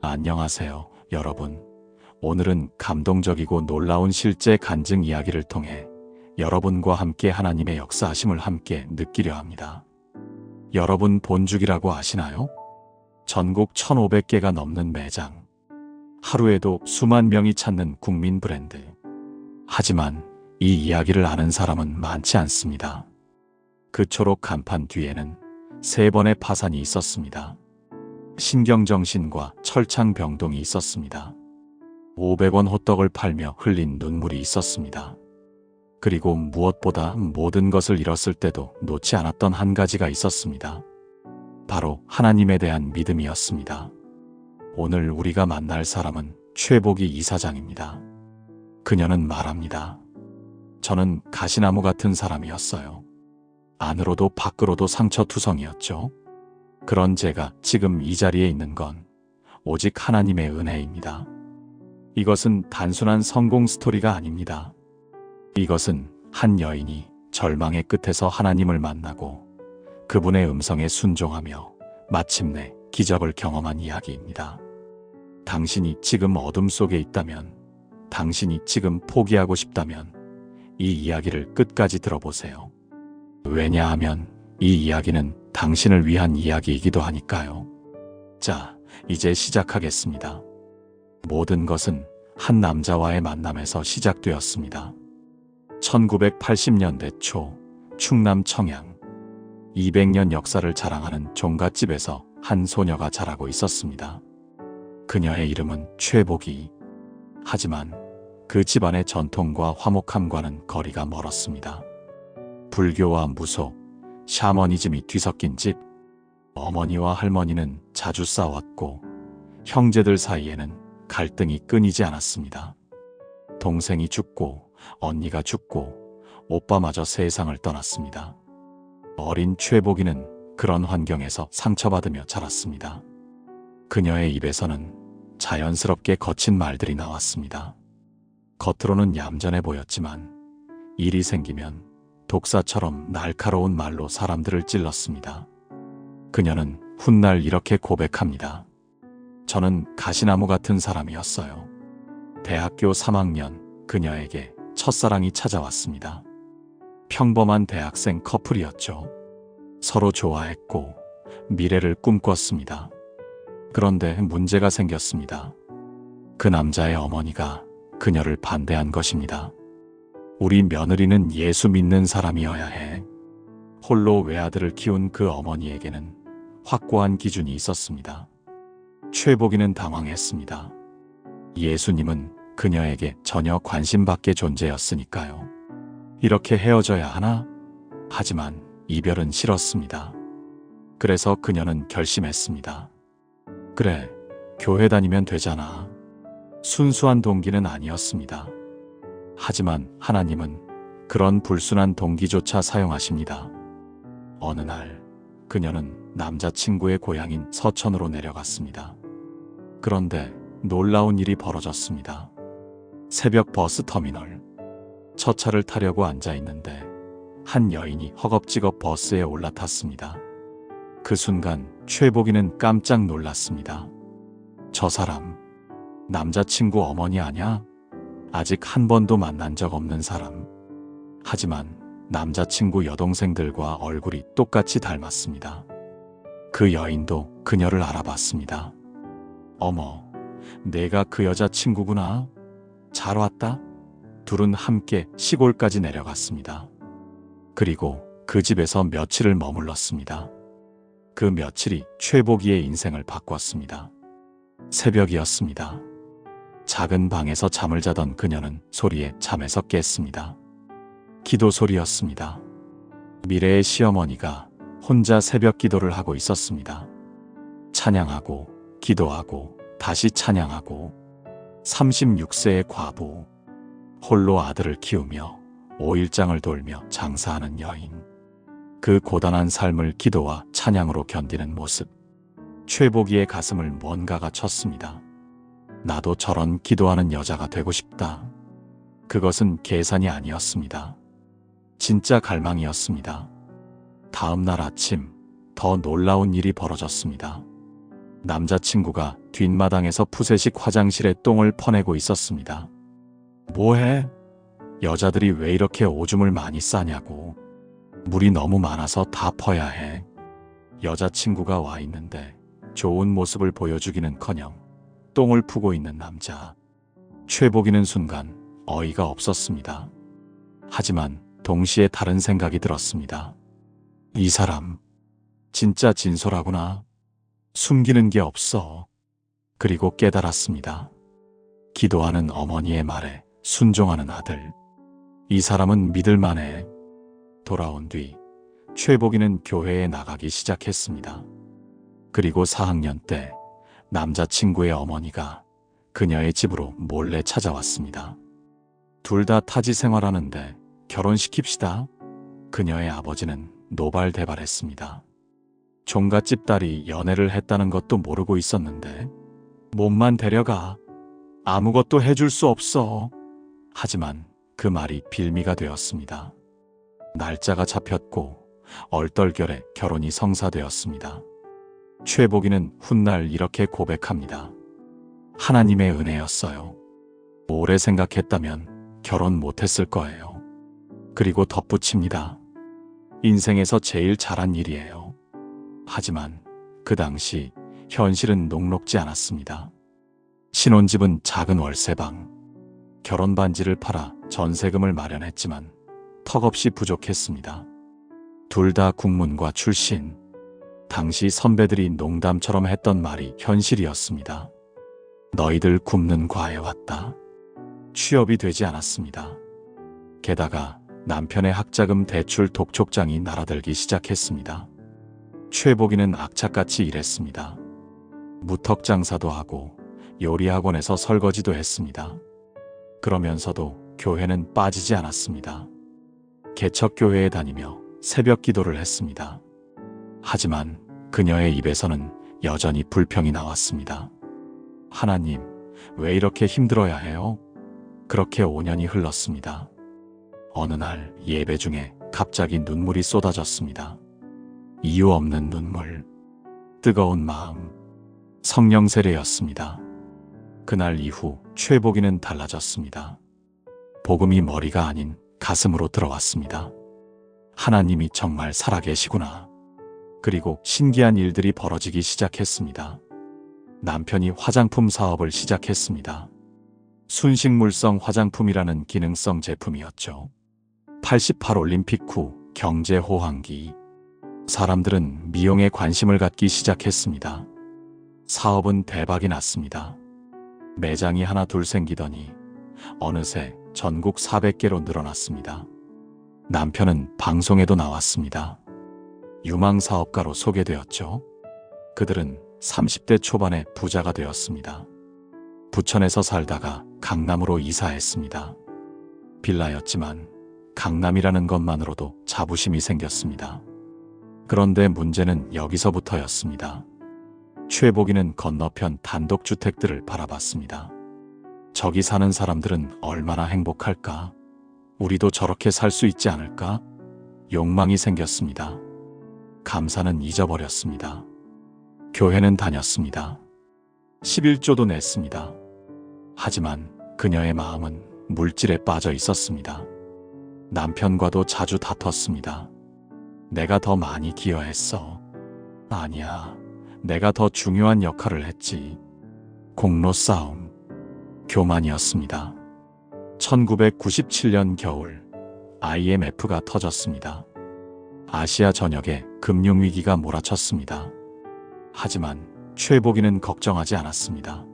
안녕하세요, 여러분. 오늘은 감동적이고 놀라운 실제 간증 이야기를 통해 여러분과 함께 하나님의 역사하심을 함께 느끼려 합니다. 여러분 본죽이라고 아시나요? 전국 1,500개가 넘는 매장. 하루에도 수만 명이 찾는 국민 브랜드. 하지만 이 이야기를 아는 사람은 많지 않습니다. 그 초록 간판 뒤에는 3번의 파산이 있었습니다. 신경정신과 철창병동이 있었습니다. 500원 호떡을 팔며 흘린 눈물이 있었습니다. 그리고 무엇보다 모든 것을 잃었을 때도 놓지 않았던 한 가지가 있었습니다. 바로 하나님에 대한 믿음이었습니다. 오늘 우리가 만날 사람은 최복이 이사장입니다. 그녀는 말합니다. 저는 가시나무 같은 사람이었어요. 안으로도 밖으로도 상처투성이었죠. 그런 제가 지금 이 자리에 있는 건 오직 하나님의 은혜입니다. 이것은 단순한 성공 스토리가 아닙니다. 이것은 한 여인이 절망의 끝에서 하나님을 만나고 그분의 음성에 순종하며 마침내 기적을 경험한 이야기입니다. 당신이 지금 어둠 속에 있다면, 당신이 지금 포기하고 싶다면 이 이야기를 끝까지 들어보세요. 왜냐하면 이 이야기는 당신을 위한 이야기이기도 하니까요. 자, 이제 시작하겠습니다. 모든 것은 한 남자와의 만남에서 시작되었습니다. 1980년대 초 충남 청양 200년 역사를 자랑하는 종갓집에서 한 소녀가 자라고 있었습니다. 그녀의 이름은 최복이. 하지만 그 집안의 전통과 화목함과는 거리가 멀었습니다. 불교와 무속, 샤머니즘이 뒤섞인 집. 어머니와 할머니는 자주 싸웠고 형제들 사이에는 갈등이 끊이지 않았습니다. 동생이 죽고 언니가 죽고 오빠마저 세상을 떠났습니다. 어린 최복이는 그런 환경에서 상처받으며 자랐습니다. 그녀의 입에서는 자연스럽게 거친 말들이 나왔습니다. 겉으로는 얌전해 보였지만 일이 생기면 독사처럼 날카로운 말로 사람들을 찔렀습니다. 그녀는 훗날 이렇게 고백합니다. 저는 가시나무 같은 사람이었어요. 대학교 3학년 그녀에게 첫사랑이 찾아왔습니다. 평범한 대학생 커플이었죠. 서로 좋아했고 미래를 꿈꿨습니다. 그런데 문제가 생겼습니다. 그 남자의 어머니가 그녀를 반대한 것입니다. 우리 며느리는 예수 믿는 사람이어야 해. 홀로 외아들을 키운 그 어머니에게는 확고한 기준이 있었습니다. 최복이는 당황했습니다. 예수님은 그녀에게 전혀 관심 밖의 존재였으니까요. 이렇게 헤어져야 하나? 하지만 이별은 싫었습니다. 그래서 그녀는 결심했습니다. 그래, 교회 다니면 되잖아. 순수한 동기는 아니었습니다. 하지만 하나님은 그런 불순한 동기조차 사용하십니다. 어느 날 그녀는 남자친구의 고향인 서천으로 내려갔습니다. 그런데 놀라운 일이 벌어졌습니다. 새벽 버스 터미널. 첫 차를 타려고 앉아 있는데 한 여인이 허겁지겁 버스에 올라탔습니다. 그 순간 최복이는 깜짝 놀랐습니다. 저 사람 남자친구 어머니 아냐? 아직 한 번도 만난 적 없는 사람. 하지만 남자친구 여동생들과 얼굴이 똑같이 닮았습니다. 그 여인도 그녀를 알아봤습니다. 어머, 내가 그 여자친구구나. 잘 왔다. 둘은 함께 시골까지 내려갔습니다. 그리고 그 집에서 며칠을 머물렀습니다. 그 며칠이 최복이의 인생을 바꿨습니다. 새벽이었습니다. 작은 방에서 잠을 자던 그녀는 소리에 잠에서 깼습니다. 기도 소리였습니다. 미래의 시어머니가 혼자 새벽 기도를 하고 있었습니다. 찬양하고 기도하고 다시 찬양하고 36세의 과부, 홀로 아들을 키우며 5일장을 돌며 장사하는 여인. 그 고단한 삶을 기도와 찬양으로 견디는 모습. 최복이의 가슴을 뭔가가 쳤습니다. 나도 저런 기도하는 여자가 되고 싶다. 그것은 계산이 아니었습니다. 진짜 갈망이었습니다. 다음 날 아침 더 놀라운 일이 벌어졌습니다. 남자친구가 뒷마당에서 푸세식 화장실에 똥을 퍼내고 있었습니다. 뭐해? 여자들이 왜 이렇게 오줌을 많이 싸냐고. 물이 너무 많아서 다 퍼야 해. 여자친구가 와 있는데 좋은 모습을 보여주기는커녕 똥을 푸고 있는 남자. 최복이는 순간 어이가 없었습니다. 하지만 동시에 다른 생각이 들었습니다. 이 사람 진짜 진솔하구나. 숨기는 게 없어. 그리고 깨달았습니다. 기도하는 어머니의 말에 순종하는 아들. 이 사람은 믿을만해. 돌아온 뒤 최복이는 교회에 나가기 시작했습니다. 그리고 4학년 때 남자친구의 어머니가 그녀의 집으로 몰래 찾아왔습니다. 둘 다 타지 생활하는데 결혼시킵시다. 그녀의 아버지는 노발대발했습니다. 종갓집 딸이 연애를 했다는 것도 모르고 있었는데 몸만 데려가. 아무것도 해줄 수 없어. 하지만 그 말이 빌미가 되었습니다. 날짜가 잡혔고 얼떨결에 결혼이 성사되었습니다. 최복이는 훗날 이렇게 고백합니다. 하나님의 은혜였어요. 오래 생각했다면 결혼 못했을 거예요. 그리고 덧붙입니다. 인생에서 제일 잘한 일이에요. 하지만 그 당시 현실은 녹록지 않았습니다. 신혼집은 작은 월세방. 결혼 반지를 팔아 전세금을 마련했지만 턱없이 부족했습니다. 둘 다 국문과 출신. 당시 선배들이 농담처럼 했던 말이 현실이었습니다. 너희들 굶는 과에 왔다. 취업이 되지 않았습니다. 게다가 남편의 학자금 대출 독촉장이 날아들기 시작했습니다. 최복이는 악착같이 일했습니다. 무턱 장사도 하고 요리학원에서 설거지도 했습니다. 그러면서도 교회는 빠지지 않았습니다. 개척교회에 다니며 새벽 기도를 했습니다. 하지만 그녀의 입에서는 여전히 불평이 나왔습니다. 하나님, 왜 이렇게 힘들어야 해요? 그렇게 5년이 흘렀습니다. 어느 날 예배 중에 갑자기 눈물이 쏟아졌습니다. 이유 없는 눈물, 뜨거운 마음, 성령 세례였습니다. 그날 이후 최복이는 달라졌습니다. 복음이 머리가 아닌 가슴으로 들어왔습니다. 하나님이 정말 살아계시구나. 그리고 신기한 일들이 벌어지기 시작했습니다. 남편이 화장품 사업을 시작했습니다. 순식물성 화장품이라는 기능성 제품이었죠. 88 올림픽 후 경제 호황기. 사람들은 미용에 관심을 갖기 시작했습니다. 사업은 대박이 났습니다. 매장이 하나 둘 생기더니 어느새 전국 400개로 늘어났습니다. 남편은 방송에도 나왔습니다. 유망 사업가로 소개되었죠. 그들은 30대 초반에 부자가 되었습니다. 부천에서 살다가 강남으로 이사했습니다. 빌라였지만 강남이라는 것만으로도 자부심이 생겼습니다. 그런데 문제는 여기서부터였습니다. 최복이는 건너편 단독주택들을 바라봤습니다. 저기 사는 사람들은 얼마나 행복할까? 우리도 저렇게 살 수 있지 않을까? 욕망이 생겼습니다. 감사는 잊어버렸습니다. 교회는 다녔습니다. 11조도 냈습니다. 하지만 그녀의 마음은 물질에 빠져 있었습니다. 남편과도 자주 다퉜습니다. 내가 더 많이 기여했어. 아니야, 내가 더 중요한 역할을 했지. 공로 싸움, 교만이었습니다. 1997년 겨울 IMF가 터졌습니다. 아시아 전역에 금융위기가 몰아쳤습니다. 하지만 최복이는 걱정하지 않았습니다.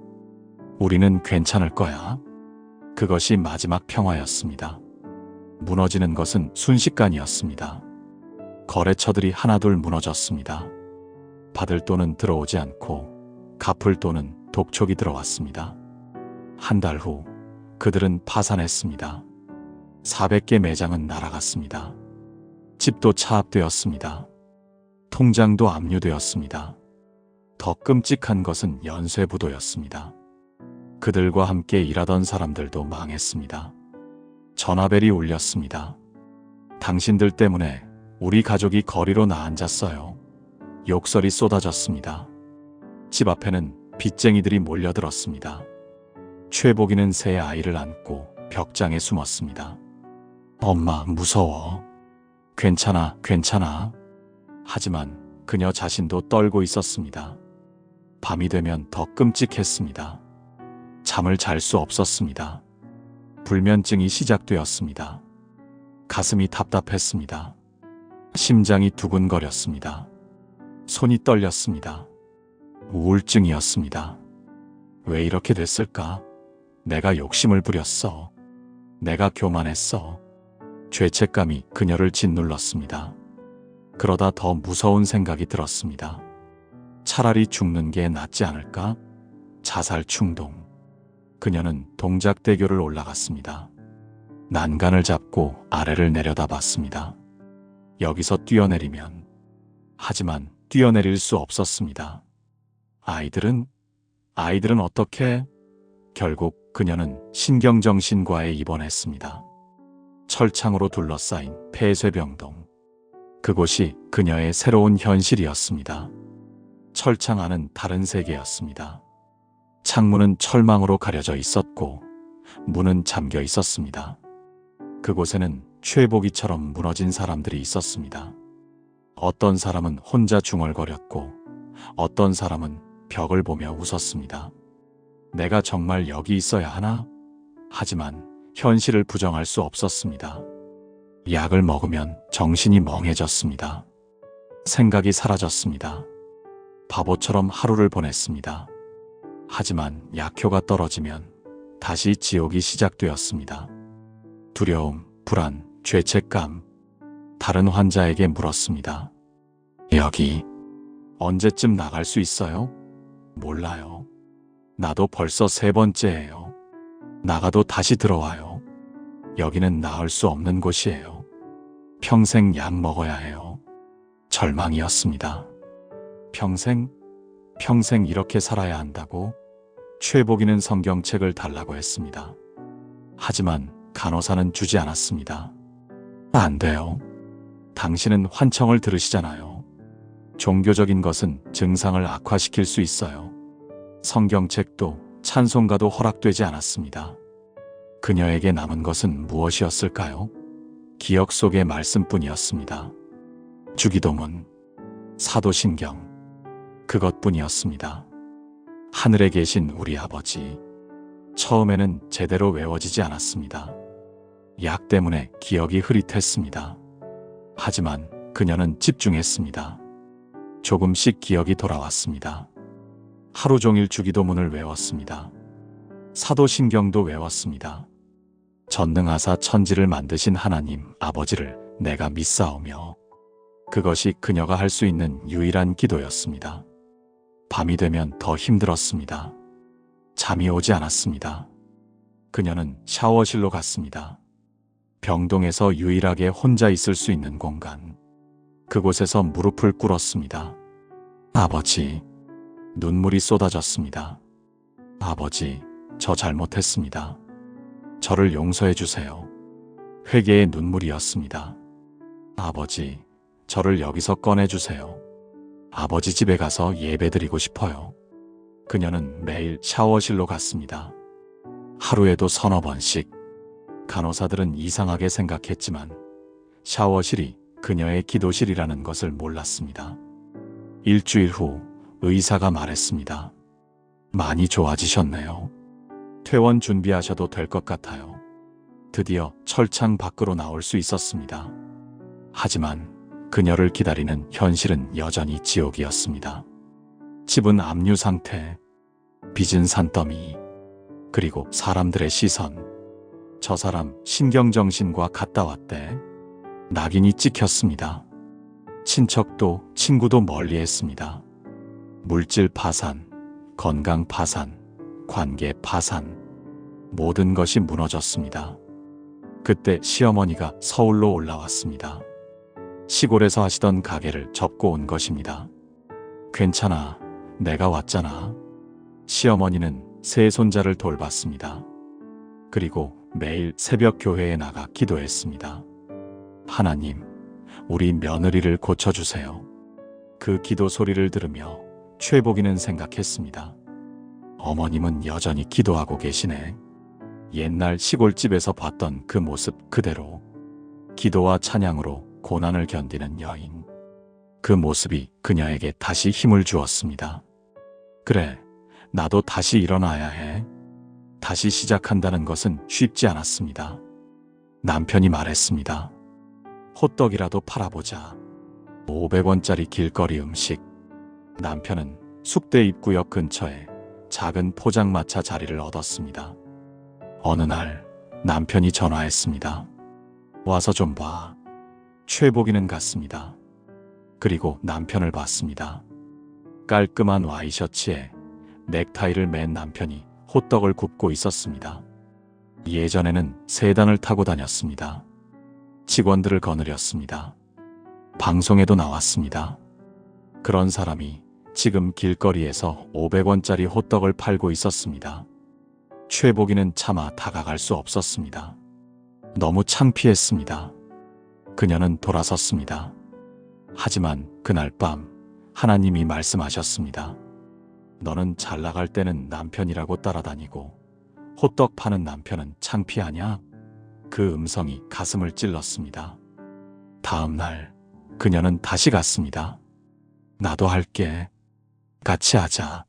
우리는 괜찮을 거야. 그것이 마지막 평화였습니다. 무너지는 것은 순식간이었습니다. 거래처들이 하나둘 무너졌습니다. 받을 돈은 들어오지 않고 갚을 돈은 독촉이 들어왔습니다. 한 달 후 그들은 파산했습니다. 400개 매장은 날아갔습니다. 집도 차압되었습니다. 통장도 압류되었습니다. 더 끔찍한 것은 연쇄부도였습니다. 그들과 함께 일하던 사람들도 망했습니다. 전화벨이 울렸습니다. 당신들 때문에 우리 가족이 거리로 나앉았어요. 욕설이 쏟아졌습니다. 집 앞에는 빚쟁이들이 몰려들었습니다. 최복이는 새 아이를 안고 벽장에 숨었습니다. 엄마, 무서워. 괜찮아, 괜찮아. 하지만 그녀 자신도 떨고 있었습니다. 밤이 되면 더 끔찍했습니다. 잠을 잘 수 없었습니다. 불면증이 시작되었습니다. 가슴이 답답했습니다. 심장이 두근거렸습니다. 손이 떨렸습니다. 우울증이었습니다. 왜 이렇게 됐을까? 내가 욕심을 부렸어. 내가 교만했어. 죄책감이 그녀를 짓눌렀습니다. 그러다 더 무서운 생각이 들었습니다. 차라리 죽는 게 낫지 않을까? 자살 충동. 그녀는 동작대교를 올라갔습니다. 난간을 잡고 아래를 내려다봤습니다. 여기서 뛰어내리면. 하지만 뛰어내릴 수 없었습니다. 아이들은 어떻게? 결국 그녀는 신경정신과에 입원했습니다. 철창으로 둘러싸인 폐쇄병동. 그곳이 그녀의 새로운 현실이었습니다. 철창 안은 다른 세계였습니다. 창문은 철망으로 가려져 있었고 문은 잠겨 있었습니다. 그곳에는 최복이처럼 무너진 사람들이 있었습니다. 어떤 사람은 혼자 중얼거렸고 어떤 사람은 벽을 보며 웃었습니다. 내가 정말 여기 있어야 하나? 하지만 현실을 부정할 수 없었습니다. 약을 먹으면 정신이 멍해졌습니다. 생각이 사라졌습니다. 바보처럼 하루를 보냈습니다. 하지만 약효가 떨어지면 다시 지옥이 시작되었습니다. 두려움, 불안, 죄책감. 다른 환자에게 물었습니다. 여기 언제쯤 나갈 수 있어요? 몰라요. 나도 벌써 3번째예요. 나가도 다시 들어와요. 여기는 나을 수 없는 곳이에요. 평생 약 먹어야 해요. 절망이었습니다. 평생 이렇게 살아야 한다고? 최복이는 성경책을 달라고 했습니다. 하지만 간호사는 주지 않았습니다. 안 돼요. 당신은 환청을 들으시잖아요. 종교적인 것은 증상을 악화시킬 수 있어요. 성경책도 찬송가도 허락되지 않았습니다. 그녀에게 남은 것은 무엇이었을까요? 기억 속의 말씀뿐이었습니다. 주기도문, 사도신경, 그것뿐이었습니다. 하늘에 계신 우리 아버지. 처음에는 제대로 외워지지 않았습니다. 약 때문에 기억이 흐릿했습니다. 하지만 그녀는 집중했습니다. 조금씩 기억이 돌아왔습니다. 하루 종일 주기도문을 외웠습니다. 사도신경도 외웠습니다. 전능하사 천지를 만드신 하나님 아버지를 내가 믿사오며. 그것이 그녀가 할 수 있는 유일한 기도였습니다. 밤이 되면 더 힘들었습니다. 잠이 오지 않았습니다. 그녀는 샤워실로 갔습니다. 병동에서 유일하게 혼자 있을 수 있는 공간. 그곳에서 무릎을 꿇었습니다. 아버지. 눈물이 쏟아졌습니다. 아버지, 저 잘못했습니다. 저를 용서해 주세요. 회개의 눈물이었습니다. 아버지, 저를 여기서 꺼내주세요. 아버지 집에 가서 예배드리고 싶어요. 그녀는 매일 샤워실로 갔습니다. 하루에도 3~4번씩. 간호사들은 이상하게 생각했지만 샤워실이 그녀의 기도실이라는 것을 몰랐습니다. 일주일 후 의사가 말했습니다. 많이 좋아지셨네요. 퇴원 준비하셔도 될 것 같아요. 드디어 철창 밖으로 나올 수 있었습니다. 하지만 그녀를 기다리는 현실은 여전히 지옥이었습니다. 집은 압류 상태, 빚은 산더미, 그리고 사람들의 시선. 저 사람 신경정신과 갔다 왔대. 낙인이 찍혔습니다. 친척도 친구도 멀리했습니다. 물질 파산, 건강 파산, 관계 파산. 모든 것이 무너졌습니다. 그때 시어머니가 서울로 올라왔습니다. 시골에서 하시던 가게를 접고 온 것입니다. 괜찮아, 내가 왔잖아. 시어머니는 세 손자를 돌봤습니다. 그리고 매일 새벽 교회에 나가 기도했습니다. 하나님, 우리 며느리를 고쳐주세요. 그 기도 소리를 들으며 최복이는 생각했습니다. 어머님은 여전히 기도하고 계시네. 옛날 시골집에서 봤던 그 모습 그대로 기도와 찬양으로 고난을 견디는 여인. 그 모습이 그녀에게 다시 힘을 주었습니다. 그래, 나도 다시 일어나야 해. 다시 시작한다는 것은 쉽지 않았습니다. 남편이 말했습니다. 호떡이라도 팔아보자. 500원짜리 길거리 음식. 남편은 숙대 입구역 근처에 작은 포장마차 자리를 얻었습니다. 어느 날 남편이 전화했습니다. 와서 좀 봐. 최복이는 갔습니다. 그리고 남편을 봤습니다. 깔끔한 와이셔츠에 넥타이를 맨 남편이 호떡을 굽고 있었습니다. 예전에는 세단을 타고 다녔습니다. 직원들을 거느렸습니다. 방송에도 나왔습니다. 그런 사람이 지금 길거리에서 500원짜리 호떡을 팔고 있었습니다. 최복이는 차마 다가갈 수 없었습니다. 너무 창피했습니다. 그녀는 돌아섰습니다. 하지만 그날 밤 하나님이 말씀하셨습니다. 너는 잘 나갈 때는 남편이라고 따라다니고 호떡 파는 남편은 창피하냐? 그 음성이 가슴을 찔렀습니다. 다음 날 그녀는 다시 갔습니다. 나도 할게. 같이 하자.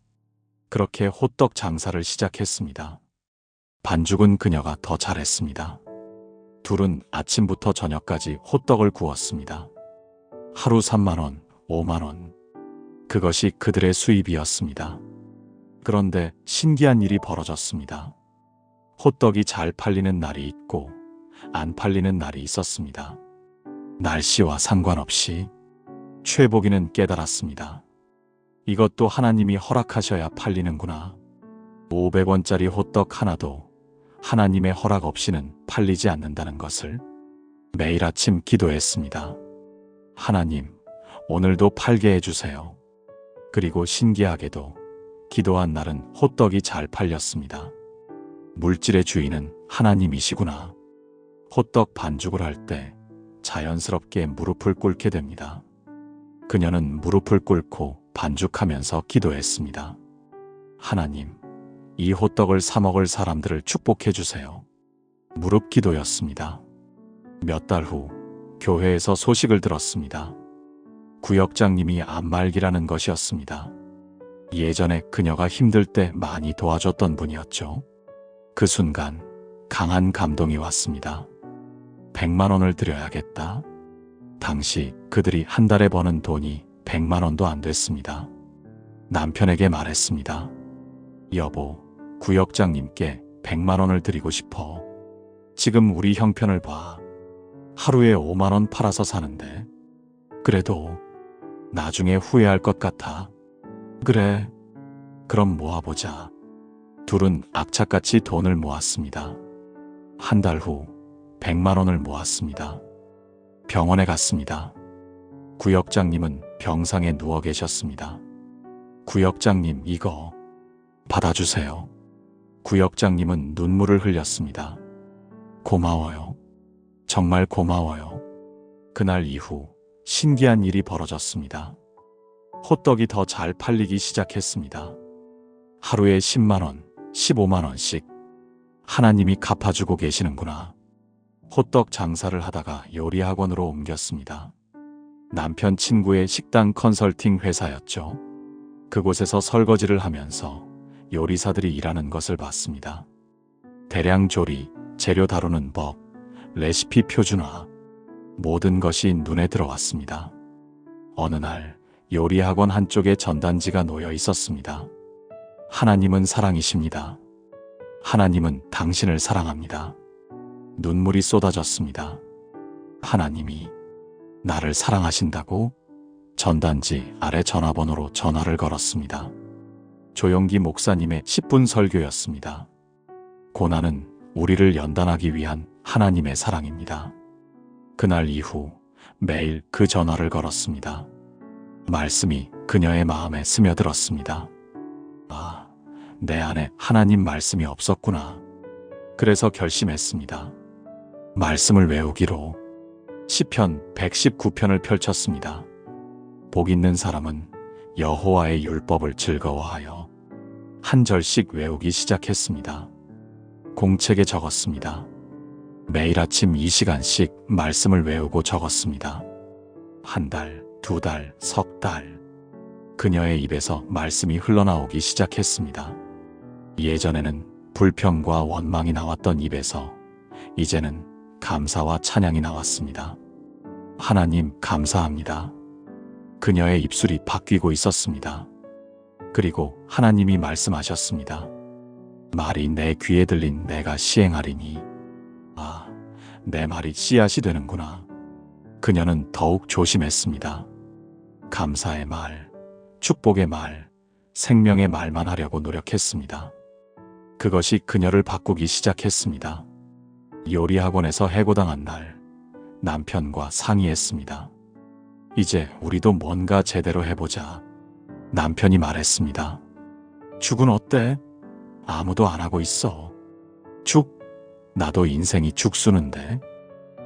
그렇게 호떡 장사를 시작했습니다. 반죽은 그녀가 더 잘했습니다. 둘은 아침부터 저녁까지 호떡을 구웠습니다. 하루 3만 원, 5만 원. 그것이 그들의 수입이었습니다. 그런데 신기한 일이 벌어졌습니다. 호떡이 잘 팔리는 날이 있고 안 팔리는 날이 있었습니다. 날씨와 상관없이. 최복이는 깨달았습니다. 이것도 하나님이 허락하셔야 팔리는구나. 500원짜리 호떡 하나도 하나님의 허락 없이는 팔리지 않는다는 것을. 매일 아침 기도했습니다. 하나님, 오늘도 팔게 해주세요. 그리고 신기하게도 기도한 날은 호떡이 잘 팔렸습니다. 물질의 주인은 하나님이시구나. 호떡 반죽을 할 때 자연스럽게 무릎을 꿇게 됩니다. 그녀는 무릎을 꿇고 반죽하면서 기도했습니다. 하나님, 이 호떡을 사 먹을 사람들을 축복해 주세요. 무릎 기도였습니다. 몇 달 후 교회에서 소식을 들었습니다. 구역장님이 안말기라는 것이었습니다. 예전에 그녀가 힘들 때 많이 도와줬던 분이었죠. 그 순간 강한 감동이 왔습니다. 100만 원을 드려야겠다. 당시 그들이 한 달에 버는 돈이 100만 원도 안 됐습니다. 남편에게 말했습니다. 여보, 구역장님께 100만 원을 드리고 싶어. 지금 우리 형편을 봐. 하루에 5만 원 팔아서 사는데. 그래도 나중에 후회할 것 같아. 그래, 그럼 모아보자. 둘은 악착같이 돈을 모았습니다. 한 달 후 100만 원을 모았습니다. 병원에 갔습니다. 구역장님은 병상에 누워 계셨습니다. 구역장님, 이거 받아주세요. 구역장님은 눈물을 흘렸습니다. 고마워요. 정말 고마워요. 그날 이후 신기한 일이 벌어졌습니다. 호떡이 더 잘 팔리기 시작했습니다. 하루에 10만 원, 15만 원씩. 하나님이 갚아주고 계시는구나. 호떡 장사를 하다가 요리학원으로 옮겼습니다. 남편 친구의 식당 컨설팅 회사였죠. 그곳에서 설거지를 하면서 요리사들이 일하는 것을 봤습니다. 대량 조리, 재료 다루는 법, 레시피 표준화, 모든 것이 눈에 들어왔습니다. 어느 날 요리학원 한쪽에 전단지가 놓여 있었습니다. 하나님은 사랑이십니다. 하나님은 당신을 사랑합니다. 눈물이 쏟아졌습니다. 하나님이 나를 사랑하신다고? 전단지 아래 전화번호로 전화를 걸었습니다. 조용기 목사님의 10분 설교였습니다. 고난은 우리를 연단하기 위한 하나님의 사랑입니다. 그날 이후 매일 그 전화를 걸었습니다. 말씀이 그녀의 마음에 스며들었습니다. 아, 내 안에 하나님 말씀이 없었구나. 그래서 결심했습니다. 말씀을 외우기로. 시편 119편을 펼쳤습니다. 복 있는 사람은 여호와의 율법을 즐거워하여 한 절씩 외우기 시작했습니다. 공책에 적었습니다. 매일 아침 2시간씩 말씀을 외우고 적었습니다. 한 달, 두 달, 석 달. 그녀의 입에서 말씀이 흘러나오기 시작했습니다. 예전에는 불평과 원망이 나왔던 입에서 이제는 감사와 찬양이 나왔습니다. 하나님 감사합니다. 그녀의 입술이 바뀌고 있었습니다. 그리고 하나님이 말씀하셨습니다. 말이 내 귀에 들린 내가 시행하리니. 아, 내 말이 씨앗이 되는구나. 그녀는 더욱 조심했습니다. 감사의 말, 축복의 말, 생명의 말만 하려고 노력했습니다. 그것이 그녀를 바꾸기 시작했습니다. 요리학원에서 해고당한 날, 남편과 상의했습니다. 이제 우리도 뭔가 제대로 해보자. 남편이 말했습니다. 죽은 어때? 아무도 안 하고 있어. 죽? 나도 인생이 죽수는데.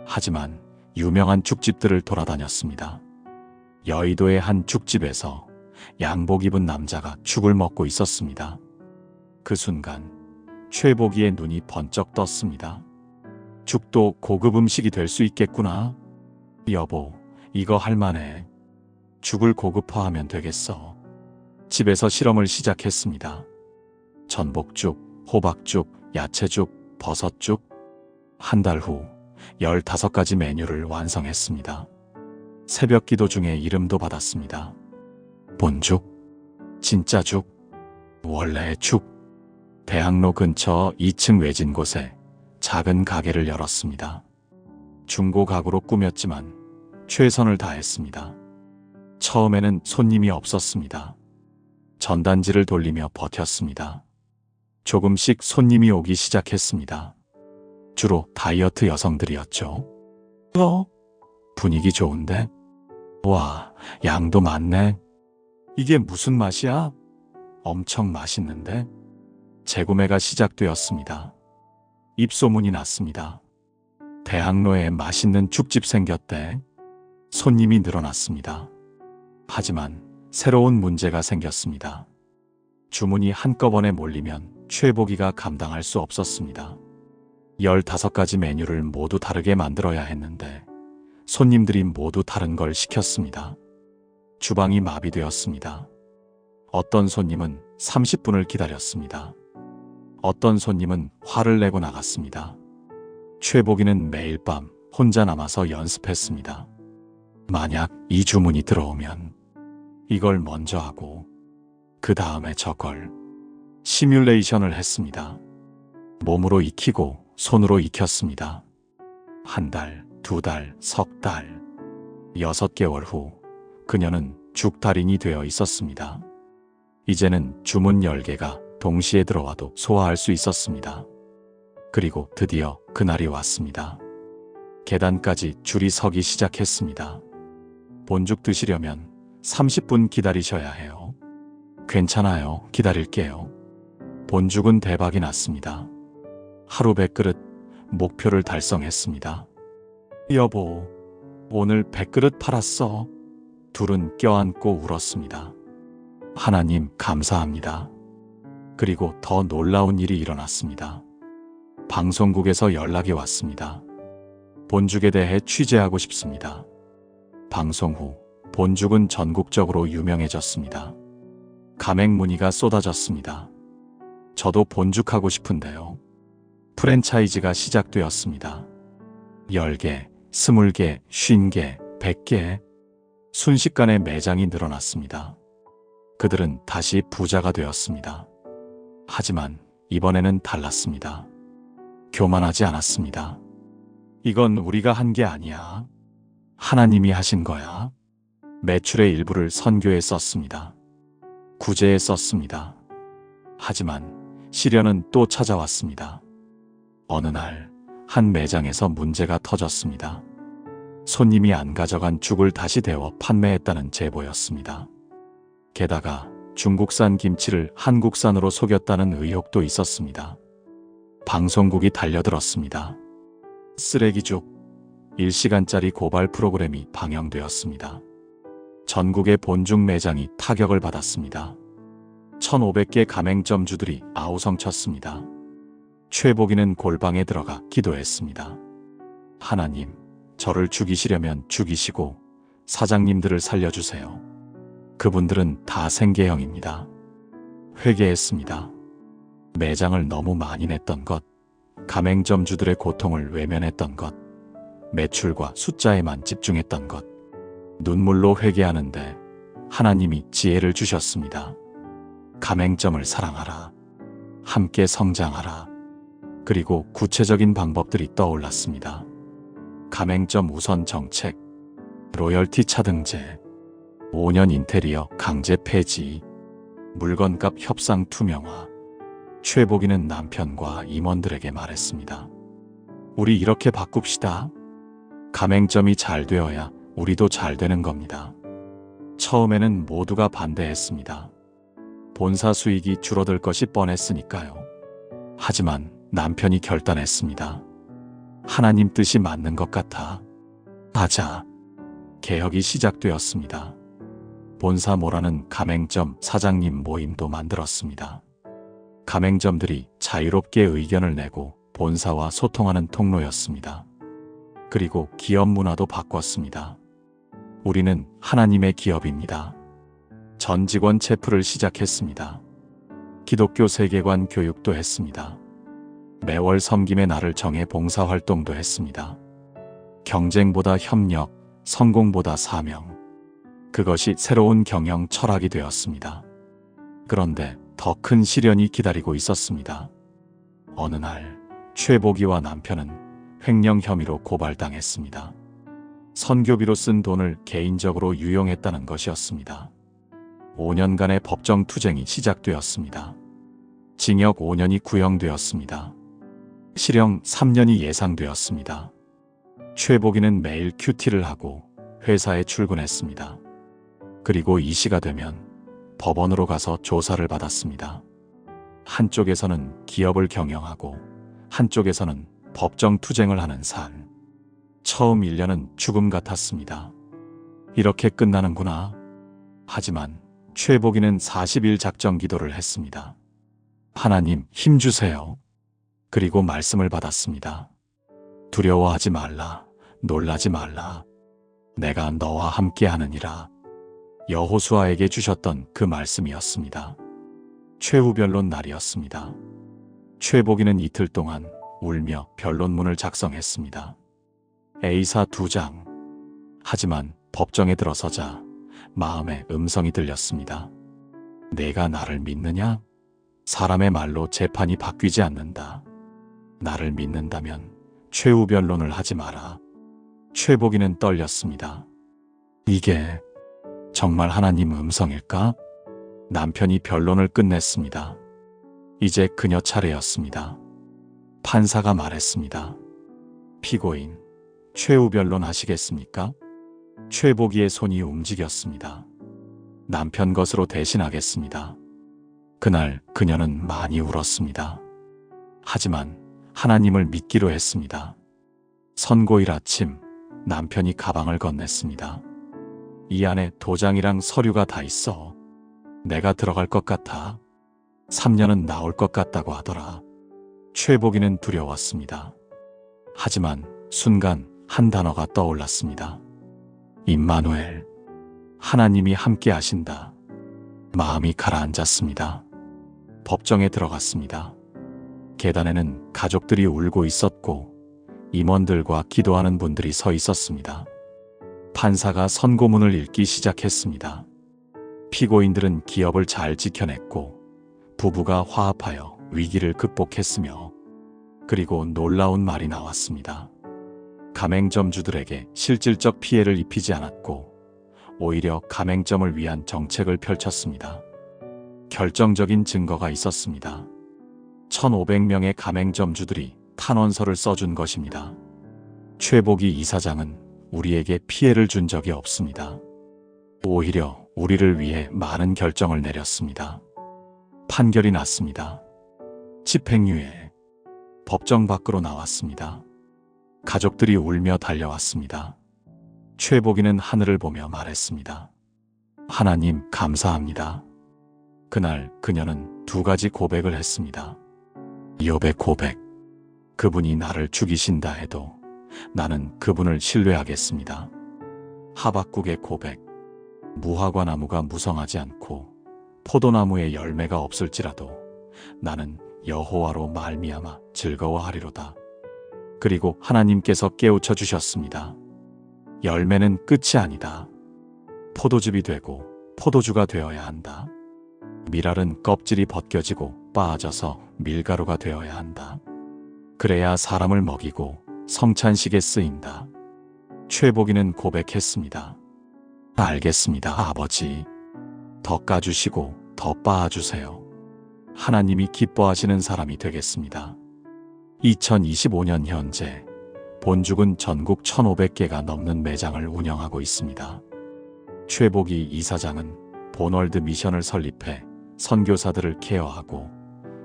하지만 유명한 죽집들을 돌아다녔습니다. 여의도의 한 죽집에서 양복 입은 남자가 죽을 먹고 있었습니다. 그 순간 최복이의 눈이 번쩍 떴습니다. 죽도 고급 음식이 될 수 있겠구나. 여보, 이거 할만해. 죽을 고급화하면 되겠어. 집에서 실험을 시작했습니다. 전복죽, 호박죽, 야채죽, 버섯죽. 한 달 후 15가지 메뉴를 완성했습니다. 새벽 기도 중에 이름도 받았습니다. 본죽, 진짜죽, 원래의 죽. 대학로 근처 2층 외진 곳에 작은 가게를 열었습니다. 중고 가구로 꾸몄지만 최선을 다했습니다. 처음에는 손님이 없었습니다. 전단지를 돌리며 버텼습니다. 조금씩 손님이 오기 시작했습니다. 주로 다이어트 여성들이었죠. 분위기 좋은데? 와, 양도 많네. 이게 무슨 맛이야? 엄청 맛있는데? 재구매가 시작되었습니다. 입소문이 났습니다. 대학로에 맛있는 죽집 생겼대. 손님이 늘어났습니다. 하지만 새로운 문제가 생겼습니다. 주문이 한꺼번에 몰리면 최복이가 감당할 수 없었습니다. 15가지 메뉴를 모두 다르게 만들어야 했는데 손님들이 모두 다른 걸 시켰습니다. 주방이 마비되었습니다. 어떤 손님은 30분을 기다렸습니다. 어떤 손님은 화를 내고 나갔습니다. 최복이는 매일 밤 혼자 남아서 연습했습니다. 만약 이 주문이 들어오면 이걸 먼저 하고 그 다음에 저걸. 시뮬레이션을 했습니다. 몸으로 익히고 손으로 익혔습니다. 한 달, 두 달, 석 달, 6개월 후 그녀는 죽달인이 되어 있었습니다. 이제는 주문 10개가 동시에 들어와도 소화할 수 있었습니다. 그리고 드디어 그날이 왔습니다. 계단까지 줄이 서기 시작했습니다. 본죽 드시려면 30분 기다리셔야 해요. 괜찮아요. 기다릴게요. 본죽은 대박이 났습니다. 하루 100그릇 목표를 달성했습니다. 여보, 오늘 100그릇 팔았어. 둘은 껴안고 울었습니다. 하나님 감사합니다. 그리고 더 놀라운 일이 일어났습니다. 방송국에서 연락이 왔습니다. 본죽에 대해 취재하고 싶습니다. 방송 후 본죽은 전국적으로 유명해졌습니다. 가맹 문의가 쏟아졌습니다. 저도 본죽하고 싶은데요. 프랜차이즈가 시작되었습니다. 10개, 20개, 50개, 100개. 순식간에 매장이 늘어났습니다. 그들은 다시 부자가 되었습니다. 하지만 이번에는 달랐습니다. 교만하지 않았습니다. 이건 우리가 한 게 아니야. 하나님이 하신 거야. 매출의 일부를 선교에 썼습니다. 구제에 썼습니다. 하지만 시련은 또 찾아왔습니다. 어느 날 한 매장에서 문제가 터졌습니다. 손님이 안 가져간 죽을 다시 데워 판매했다는 제보였습니다. 게다가 중국산 김치를 한국산으로 속였다는 의혹도 있었습니다. 방송국이 달려들었습니다. 쓰레기죽 1시간짜리 고발 프로그램이 방영되었습니다. 전국의 본죽 매장이 타격을 받았습니다. 1,500개 가맹점주들이 아우성쳤습니다. 최복이는 골방에 들어가 기도했습니다. 하나님, 저를 죽이시려면 죽이시고 사장님들을 살려주세요. 그분들은 다 생계형입니다. 회개했습니다. 매장을 너무 많이 냈던 것, 가맹점주들의 고통을 외면했던 것, 매출과 숫자에만 집중했던 것, 눈물로 회개하는데 하나님이 지혜를 주셨습니다. 가맹점을 사랑하라. 함께 성장하라. 그리고 구체적인 방법들이 떠올랐습니다. 가맹점 우선 정책, 로열티 차등제, 5년 인테리어 강제 폐지, 물건값 협상 투명화. 최복이는 남편과 임원들에게 말했습니다. 우리 이렇게 바꿉시다. 가맹점이 잘 되어야 우리도 잘 되는 겁니다. 처음에는 모두가 반대했습니다. 본사 수익이 줄어들 것이 뻔했으니까요. 하지만 남편이 결단했습니다. 하나님 뜻이 맞는 것 같아. 하자. 개혁이 시작되었습니다. 본사 모라는 가맹점 사장님 모임도 만들었습니다. 가맹점들이 자유롭게 의견을 내고 본사와 소통하는 통로였습니다. 그리고 기업 문화도 바꿨습니다. 우리는 하나님의 기업입니다. 전 직원 체프를 시작했습니다. 기독교 세계관 교육도 했습니다. 매월 섬김의 날을 정해 봉사활동도 했습니다. 경쟁보다 협력, 성공보다 사명. 그것이 새로운 경영 철학이 되었습니다. 그런데 더 큰 시련이 기다리고 있었습니다. 어느 날 최복이와 남편은 횡령 혐의로 고발당했습니다. 선교비로 쓴 돈을 개인적으로 유용했다는 것이었습니다. 5년간의 법정 투쟁이 시작되었습니다. 징역 5년이 구형되었습니다. 실형 3년이 예상되었습니다. 최복이는 매일 큐티를 하고 회사에 출근했습니다. 그리고 이 시가 되면 법원으로 가서 조사를 받았습니다. 한쪽에서는 기업을 경영하고 한쪽에서는 법정 투쟁을 하는 삶. 처음 1년은 죽음 같았습니다. 이렇게 끝나는구나. 하지만 최복이는 40일 작정 기도를 했습니다. 하나님, 힘주세요. 그리고 말씀을 받았습니다. 두려워하지 말라. 놀라지 말라. 내가 너와 함께 하느니라. 여호수아에게 주셨던 그 말씀이었습니다. 최후 변론 날이었습니다. 최복이는 이틀 동안 울며 변론문을 작성했습니다. A사 2장. 하지만 법정에 들어서자 마음에 음성이 들렸습니다. 내가 나를 믿느냐? 사람의 말로 재판이 바뀌지 않는다. 나를 믿는다면 최후 변론을 하지 마라. 최복이는 떨렸습니다. 이게 정말 하나님 음성일까? 남편이 변론을 끝냈습니다. 이제 그녀 차례였습니다. 판사가 말했습니다. 피고인, 최후 변론 하시겠습니까? 최복이의 손이 움직였습니다. 남편 것으로 대신하겠습니다. 그날 그녀는 많이 울었습니다. 하지만 하나님을 믿기로 했습니다. 선고일 아침 남편이 가방을 건넸습니다. 이 안에 도장이랑 서류가 다 있어. 내가 들어갈 것 같아. 3년은 나올 것 같다고 하더라. 최복이는 두려웠습니다. 하지만 순간 한 단어가 떠올랐습니다. 임마누엘, 하나님이 함께 하신다. 마음이 가라앉았습니다. 법정에 들어갔습니다. 계단에는 가족들이 울고 있었고 임원들과 기도하는 분들이 서 있었습니다. 판사가 선고문을 읽기 시작했습니다. 피고인들은 기업을 잘 지켜냈고 부부가 화합하여 위기를 극복했으며 그리고 놀라운 말이 나왔습니다. 가맹점주들에게 실질적 피해를 입히지 않았고 오히려 가맹점을 위한 정책을 펼쳤습니다. 결정적인 증거가 있었습니다. 1,500명의 가맹점주들이 탄원서를 써준 것입니다. 최복이 이사장은 우리에게 피해를 준 적이 없습니다. 오히려 우리를 위해 많은 결정을 내렸습니다. 판결이 났습니다. 집행유예. 법정 밖으로 나왔습니다. 가족들이 울며 달려왔습니다. 최복이는 하늘을 보며 말했습니다. 하나님 감사합니다. 그날 그녀는 두 가지 고백을 했습니다. 욥의 고백. 그분이 나를 죽이신다 해도 나는 그분을 신뢰하겠습니다. 하박국의 고백. 무화과나무가 무성하지 않고 포도나무에 열매가 없을지라도 나는 여호와로 말미암아 즐거워하리로다. 그리고 하나님께서 깨우쳐 주셨습니다. 열매는 끝이 아니다. 포도즙이 되고 포도주가 되어야 한다. 밀알은 껍질이 벗겨지고 빠져서 밀가루가 되어야 한다. 그래야 사람을 먹이고 성찬식에 쓰인다. 최복이는 고백했습니다. 알겠습니다, 아버지. 더 까주시고 더 빻아주세요. 하나님이 기뻐하시는 사람이 되겠습니다. 2025년 현재 본죽은 전국 1,500개가 넘는 매장을 운영하고 있습니다. 최복이 이사장은 본월드 미션을 설립해 선교사들을 케어하고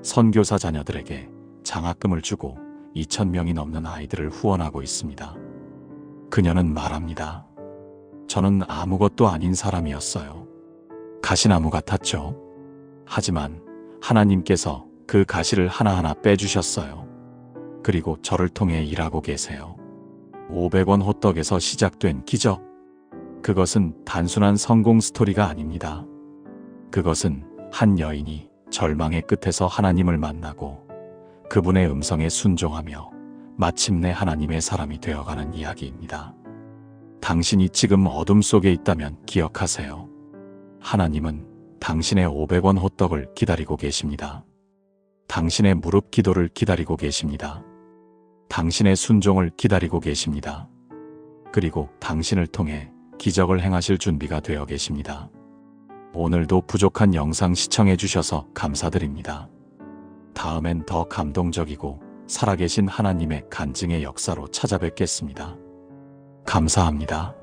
선교사 자녀들에게 장학금을 주고 2,000명이 넘는 아이들을 후원하고 있습니다. 그녀는 말합니다. 저는 아무것도 아닌 사람이었어요. 가시나무 같았죠. 하지만 하나님께서 그 가시를 하나하나 빼주셨어요. 그리고 저를 통해 일하고 계세요. 500원 호떡에서 시작된 기적. 그것은 단순한 성공 스토리가 아닙니다. 그것은 한 여인이 절망의 끝에서 하나님을 만나고 그분의 음성에 순종하며 마침내 하나님의 사람이 되어가는 이야기입니다. 당신이 지금 어둠 속에 있다면 기억하세요. 하나님은 당신의 500원 호떡을 기다리고 계십니다. 당신의 무릎 기도를 기다리고 계십니다. 당신의 순종을 기다리고 계십니다. 그리고 당신을 통해 기적을 행하실 준비가 되어 계십니다. 오늘도 부족한 영상 시청해 주셔서 감사드립니다. 다음엔 더 감동적이고 살아계신 하나님의 간증의 역사로 찾아뵙겠습니다. 감사합니다.